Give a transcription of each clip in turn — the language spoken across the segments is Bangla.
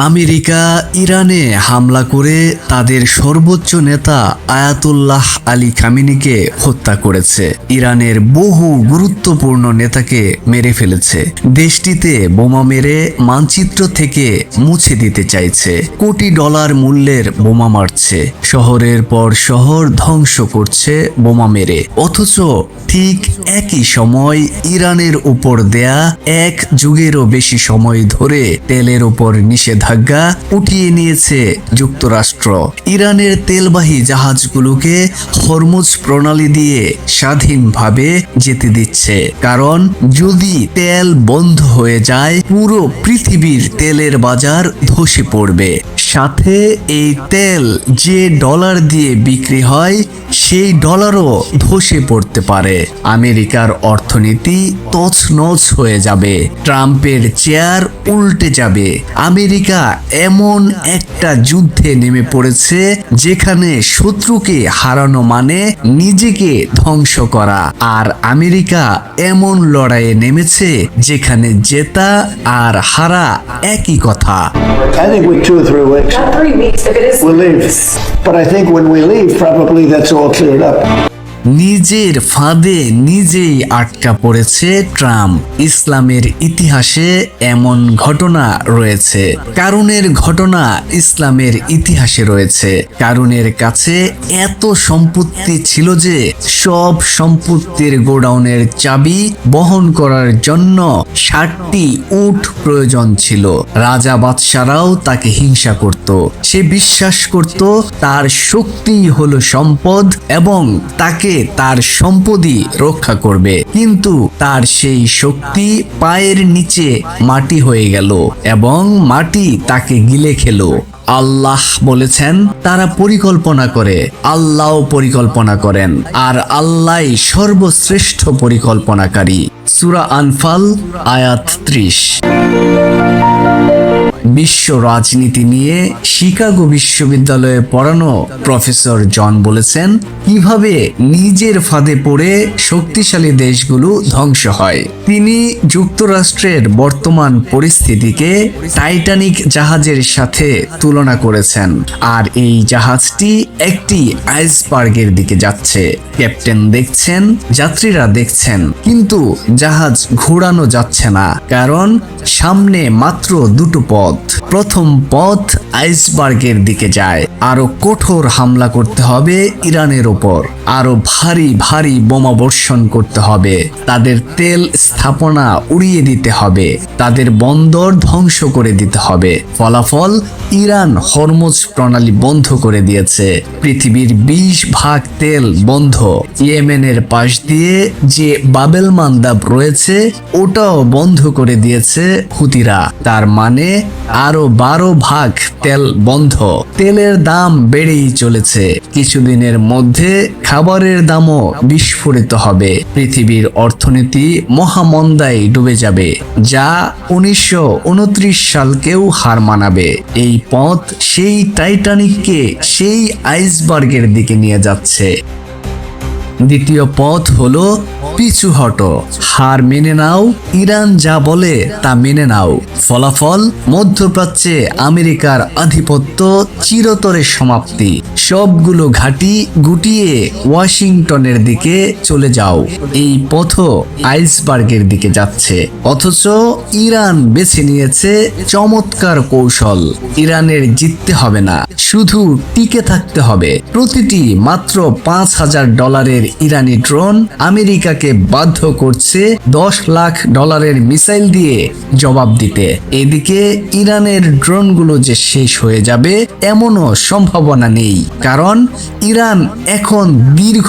আমেরিকা ইরানে হামলা করে তাদের সর্বোচ্চ নেতা আয়াতুল্লাহ আলী খামেনিকে হত্যা করেছে। ইরানের বহু গুরুত্বপূর্ণ নেতাকে মেরে ফেলেছে। দেশটিতে বোমা মেরে মানচিত্র থেকে মুছে দিতে চাইছে। কোটি ডলার মূল্যের বোমা মারছে। শহরের পর শহর ধ্বংস করছে বোমা মেরে। অথচ ঠিক একই সময় ইরানের উপর দেয়া এক যুগেরও বেশি সময় ধরে তেলের উপর নিষেধাজ্ঞা উঠিয়ে নিয়েছে যুক্তরাষ্ট্র। ইরানের তেলবাহী জাহাজগুলোকে হরমুজ প্রণালী দিয়ে স্বাধীনভাবে যেতে দিচ্ছে। কারণ যদি তেল বন্ধ হয়ে যায় পুরো পৃথিবীর তেলের বাজার ধসে পড়বে। সাথে এই তেল যে ডলার দিয়ে বিক্রি হয় সেই ডলারও ধসে পড়তে পারে। আমেরিকার অর্থনীতি তছনছ হয়ে যাবে। ট্রাম্পের চেয়ার উল্টে যাবে। আমেরিকা এমন একটা যুদ্ধে নেমে পড়েছে যেখানে শত্রুকে হারানো মানে নিজেকে ধ্বংস করা। আর আমেরিকা এমন লড়াইয়ে নেমেছে যেখানে জেতা আর হারা একই কথা। I think with 2 or 3 weeks. Not 3 weeks, if it is. We'll leave. But I think when we leave, probably that's all cleared up. নিজের ফাঁদে নিজেই আটকা পড়েছে ট্রাম্প। ইসলামের ইতিহাসে এমন ঘটনা রয়েছে। কারুনের ঘটনা ইসলামের ইতিহাসে রয়েছে। কারুনের কাছে এত সম্পত্তি ছিল যে সব সম্পত্তির গোডাউনের চাবি বহন করার জন্য 60টি উট প্রয়োজন ছিল। রাজা বাদশারাও তাকে হিংসা করত। সে বিশ্বাস করত তার শক্তিই হলো সম্পদ এবং তাকে তার সম্পদই রক্ষা করবে। কিন্তু তার সেই শক্তি পায়ের নিচে মাটি হয়ে গেল এবং মাটি তাকে গিলে খেলো। আল্লাহ বলেছেন তারা পরিকল্পনা করে, আল্লাহও পরিকল্পনা করেন, আর আল্লাহ সর্বশ্রেষ্ঠ পরিকল্পনাকারী। সূরা আনফাল আয়াত 30। বিশ্ব রাজনীতি নিয়ে শিকাগো বিশ্ববিদ্যালয়ে পড়ানো প্রফেসর জন বলেছেন কিভাবে নিজের ফাঁদে পড়ে শক্তিশালী দেশগুলো ধ্বংস হয়। তিনি যুক্তরাষ্ট্রের বর্তমান পরিস্থিতিকে টাইটানিক জাহাজের সাথে তুলনা করেছেন। আর এই জাহাজটি একটি আইসবার্গের দিকে যাচ্ছে। ক্যাপ্টেন দেখছেন, যাত্রীরা দেখছেন, কিন্তু জাহাজ ঘোরানো যাচ্ছে না। কারণ সামনে মাত্র দুটো পথ। প্রথম পথ আইসবার্গের দিকে যায়। আরো কঠোর হামলা করতে হবে ইরানের ওপর। আরো ভারী ভারী বোমা বর্ষণ করতে হবে। তাদের তেল স্থাপনা উড়িয়ে দিতে হবে। তাদের বন্দর ধ্বংস করে দিতে হবে। ফলাফল ইরান হরমুজ প্রণালী বন্ধ করে দিয়েছে। পৃথিবীর 20% তেল বন্ধ। ইয়েমেনের পাশ দিয়ে যে বাবেল মান্দাব রয়েছে ওটাও বন্ধ করে দিয়েছে হুতিরা। তার মানে আরো 12% তেল বন্ধ। তেলের দাম বেড়েই চলেছে। কিছুদিনের মধ্যে খাবারের দামও বিস্ফোরিত হবে। পৃথিবীর অর্থনীতি মহামন্দায় ডুবে যাবে, যা 1929 সালকেও হার মানাবে। এই পথ সেই টাইটানিককে সেই আইসবার্গের দিকে নিয়ে যাচ্ছে। দ্বিতীয় পথ হলো পিছু হটো, হার মেনে নাও, ইরান যা বলে তা মেনে নাও। ফলাফল মধ্যপ্রাচ্যে আমেরিকার আধিপত্য চিরতরে সমাপ্তি। সবগুলো ঘাঁটি গুটিয়ে ওয়াশিংটনের দিকে চলে যাও। এই পথ আইসবার্গের দিকে যাচ্ছে। অথচ ইরান বেছে নিয়েছে চমৎকার কৌশল। ইরানের জিততে হবে না, শুধু টিকে থাকতে হবে। প্রতিটি মাত্র $5,000 ইরানি ড্রোন আমেরিকাকে বাধ্য করছে $10 লাখ মিসাইল দিয়ে জবাব দিতে। এদিকে ইরানের ড্রোনগুলো যে শেষ হয়ে যাবে এমনও সম্ভাবনা নেই। কারণ ইরান এখন দীর্ঘ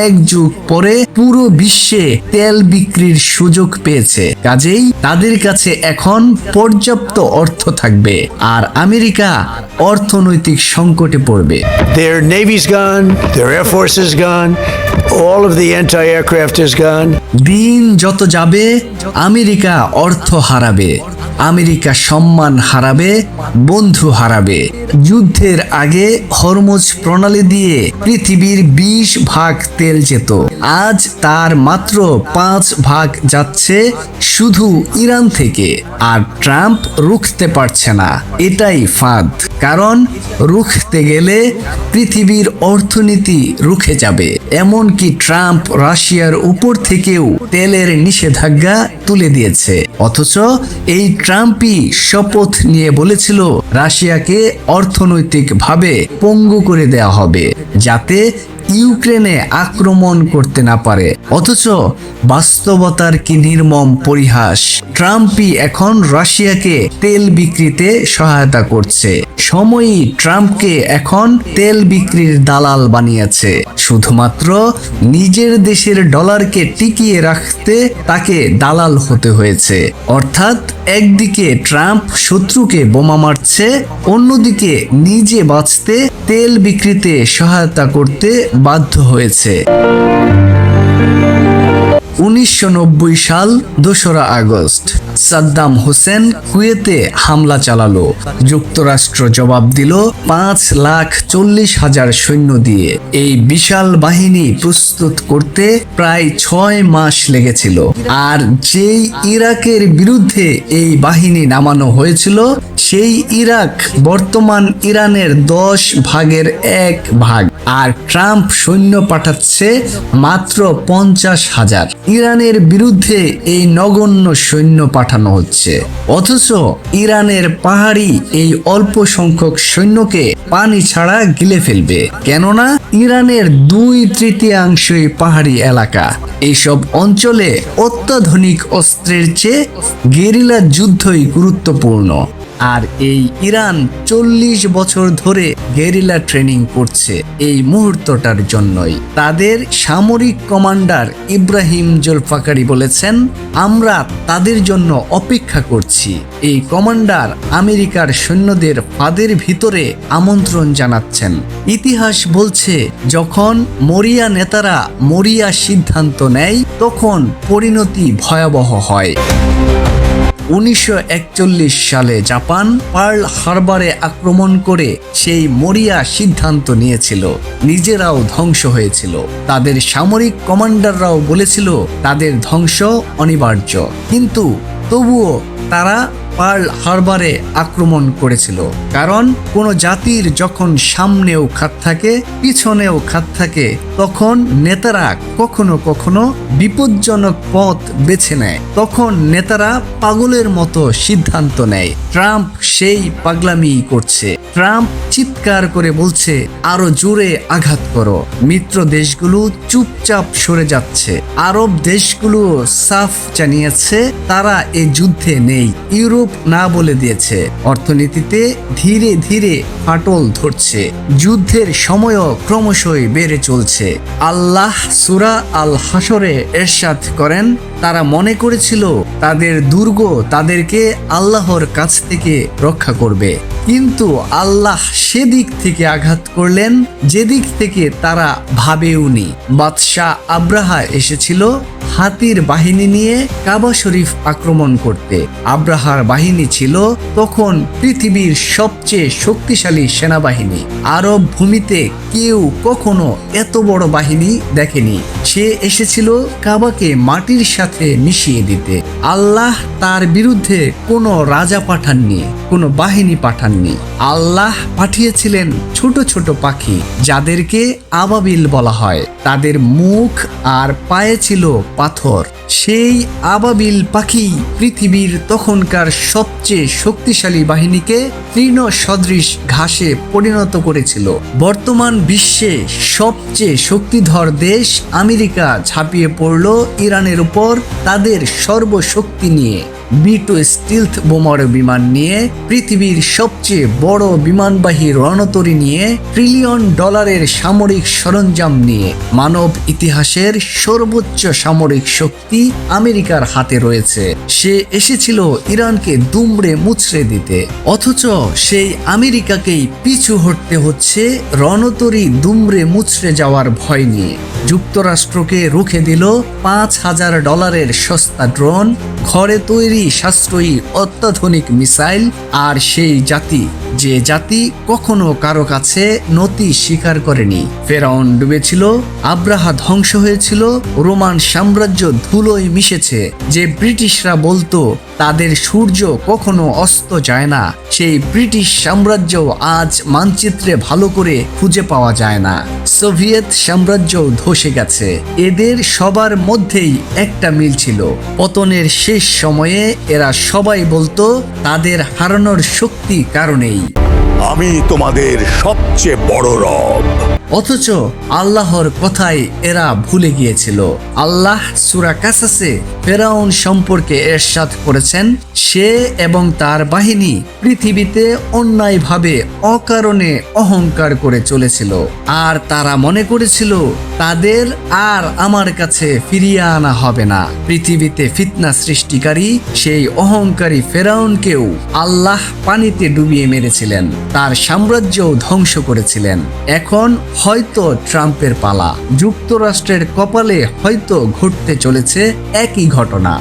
1 যুগ পরে পুরো বিশ্বে তেল বিক্রির সুযোগ পেয়েছে। কাজেই তাদের কাছে এখন পর্যাপ্ত অর্থ থাকবে। আর আমেরিকা অর্থনৈতিক সংকটে পড়বে। Their navy's gone, their air force is gone, all of the anti-aircraft is gone. দিন যত যাবে আমেরিকা অর্থ হারাবে, আমেরিকা সম্মান হারাবে, বন্ধু হারাবে। যুদ্ধের আগে হরমুজ প্রণালী দিয়ে পৃথিবীর 20 ভাগ তেল যেত, আজ তার মাত্র 5 ভাগ যাচ্ছে শুধু ইরান থেকে। আর ট্রাম্প রুখতে পারছে না, এটাই ফাঁদ। কারণ রুখতে গেলে পৃথিবীর অর্থনীতি রুখে যাবে। এমনকি ট্রাম্প রাশিয়ার উপর থেকেও তেলের নিষেধাজ্ঞা তুলে দিয়েছে। অথচ এই ট্রাম্পই শপথ নিয়ে বলেছিল রাশিয়াকে অর্থনৈতিকভাবে পঙ্গু করে দেওয়া হবে, যাতে ইউক্রেনে আক্রমণ করতে না পারে। অথচ বাস্তবতার কি নির্মম পরিহাস, ট্রাম্পই এখন রাশিয়াকে তেল বিক্রিতে সহায়তা করছে। সময়ই ট্রাম্পকে এখন তেল বিক্রির দালাল বানিয়েছে। শুধুমাত্র নিজের দেশের ডলারকে টিকিয়ে রাখতে তাকে দালাল হতে হয়েছে। অর্থাৎ একদিকে ট্রাম্প শত্রুকে বোমা মারছে, অন্যদিকে নিজে বাঁচতে তেল বিক্রিতে সহায়তা করতে বাধ্য হয়েছে। 1990 সাল 2রা আগস্ট সাদ্দাম হোসেন কুয়েতে হামলা চালালো। যুক্তরাষ্ট্র জবাব দিল 5,40,000 সৈন্য দিয়ে। এই বিশাল বাহিনী প্রস্তুত করতে প্রায় 6 মাস লেগেছিল। আর যেই ইরাকের বিরুদ্ধে এই বাহিনী নামানো হয়েছিল, সেই ইরাক বর্তমান ইরানের 10 ভাগের 1 ভাগ। আর ট্রাম্প সৈন্য পাঠাচ্ছে মাত্র 50,000। ইরানের বিরুদ্ধে এই নগণ্য সৈন্য পাঠানো হচ্ছে। অথচ ইরানের পাহাড়ি এই অল্প সংখ্যক সৈন্যকে পানি ছাড়া গিলে ফেলবে, কেননা ইরানের 2/3 পাহাড়ি এলাকা। এইসব অঞ্চলে অত্যাধুনিক অস্ত্রের চেয়ে গেরিলা যুদ্ধই গুরুত্বপূর্ণ। আর এই ইরান 40 বছর ধরে গেরিলা ট্রেনিং করছে এই মুহূর্তটার জন্যই। তাদের সামরিক কমান্ডার ইব্রাহিম জুলফাকারি বলেছেন, আমরা তাদের জন্য অপেক্ষা করছি। এই কমান্ডার আমেরিকার সৈন্যদের ফাঁদের ভিতরে আমন্ত্রণ জানাচ্ছেন। ইতিহাস বলছে, যখন মরিয়া নেতারা মরিয়া সিদ্ধান্ত নেয়, তখন পরিণতি ভয়াবহ হয়। 1941 সালে জাপান পার্ল হারবারে আক্রমণ করে সেই মরিয়া সিদ্ধান্ত নিয়েছিল। নিজেরাও ধ্বংস হয়েছিল। তাদের সামরিক কমান্ডাররাও বলেছিল তাদের ধ্বংস অনিবার্য, কিন্তু তবুও তারা পার্ল হারবারে আক্রমণ করেছিল। কারণ কোনো জাতির যখন সামনেও খাত থাকে, পিছনেও খাত থাকে, তখন নেতারা কখনো কখনো বিপজ্জনক পথ বেছে নেয়। তখন নেতারা পাগলের মতো সিদ্ধান্ত নেয়। ট্রাম্প সেই পাগলামি করছে। ট্রাম্প চিৎকার করে বলছে, আরো জোরে আঘাত করো। মিত্র দেশগুলো চুপচাপ সরে যাচ্ছে। আরব দেশগুলো সাফ জানিয়েছে তারা এই যুদ্ধে নেই। ইউরোপ না বলে দিয়েছে। অর্থনীতিতে ধীরে ধীরে ফাটল ধরছে। যুদ্ধের সময়ও ক্রমশই বেড়ে চলছে। আল্লাহ সূরা আল হাশরে ইরশাদ করেন, তারা মনে করেছিল তাদের দুর্গ তাদেরকে আল্লাহর কাছ থেকে রক্ষা করবে, কিন্তু আল্লাহ সেদিক থেকে আঘাত করলেন যেদিক থেকে তারা ভাবেওনি। বাদশাহ আব্রাহা এসেছিল হাতির বাহিনী নিয়ে কাবা শরীফ আক্রমণ করতে। আব্রাহার বাহিনী ছিল তখন পৃথিবীর সবচেয়ে শক্তিশালী সেনাবাহিনী। আরব ভূমিতে কেউ কখনো এত বড় বাহিনী দেখেনি। সে এসেছিল কাবাকে মাটির সাথে মিশিয়ে দিতে। আল্লাহ তার বিরুদ্ধে কোনো রাজা পাঠাননি, কোনো বাহিনী পাঠাননি। আল্লাহ পাঠিয়েছিলেন ছোট ছোট পাখি, যাদেরকে আবাবিল বলা হয়। তাদের মুখ আর পায়ে ছিল পাথর। সেই আবাবিল পাখি পৃথিবীর তখনকার সবচেয়ে শক্তিশালী বাহিনীকে তৃণ সদৃশ ঘাসে পরিণত করেছিল। বর্তমান বিশ্বে সবচেয়ে শক্তিধর দেশ আমেরিকা ঝাঁপিয়ে পড়ল ইরানের উপর তাদের সর্বশক্তি নিয়ে। B2 স্টিলথ বোমার বিমান নিয়ে, পৃথিবীর সবচেয়ে বড় বিমানবাহী রণতরী নিয়ে, $1 ট্রিলিয়ন সামরিক সরঞ্জাম নিয়ে। মানব ইতিহাসের সর্বোচ্চ সামরিক শক্তি আমেরিকার হাতে রয়েছে। সে এসেছিল ইরানকে দুমড়ে মুচড়ে দিতে। অথচ সেই আমেরিকাকেই পিছু হটতে হচ্ছে রণতরী দুমড়ে মুচড়ে যাওয়ার ভয় নিয়ে। যুক্তরাষ্ট্রকে রুখে দিল $5,000 সস্তা ড্রোন, ঘরে তৈরি সাশ্রয়ী অত্যাধুনিক মিসাইল। আর সেই জাতি যে জাতি কখনো কারো কাছে নতি স্বীকার করেনি। ফেরাউন ডুবেছিল, আব্রাহা ধ্বংস হয়েছিল, রোমান সাম্রাজ্য ধুলোয় মিশেছে। যে ব্রিটিশরা বলতো তাদের সূর্য কখনো অস্ত যায় না, সেই ব্রিটিশ সাম্রাজ্য আজ মানচিত্রে ভালো করে খুঁজে পাওয়া যায় না। সোভিয়েত সাম্রাজ্য ধসে গেছে। এদের সবার মধ্যেই একটা মিল ছিল, পতনের শেষ সময়ে এরা সবাই বলতো তাদের হারানোর শক্তি কারণেই। আমি তোমাদের সবচেয়ে বড় রব। অথচ আল্লাহর কথাই এরা ভুলে গিয়েছিল। আল্লাহ সূরা কাসাসে ফেরাউন সম্পর্কে ইরশাদ করেছেন, সে এবং তার বাহিনী পৃথিবীতে অন্যায়ভাবে অকারণে অহংকার করে চলেছিল, আর তারা মনে করেছিল তাদের আর আমার কাছে ফিরিয়ে আনা হবে না। পৃথিবীতে ফিতনা সৃষ্টিকারী সেই অহংকারী ফেরাউনকেও আল্লাহ পানিতে ডুবিয়ে মেরেছিলেন, তার সাম্রাজ্য ধ্বংস করেছিলেন। এখন হয়তো ট্রাম্পের পালা, যুক্তরাষ্ট্রের কপালে হয়তো ঘটতে চলেছে একই ঘটনা।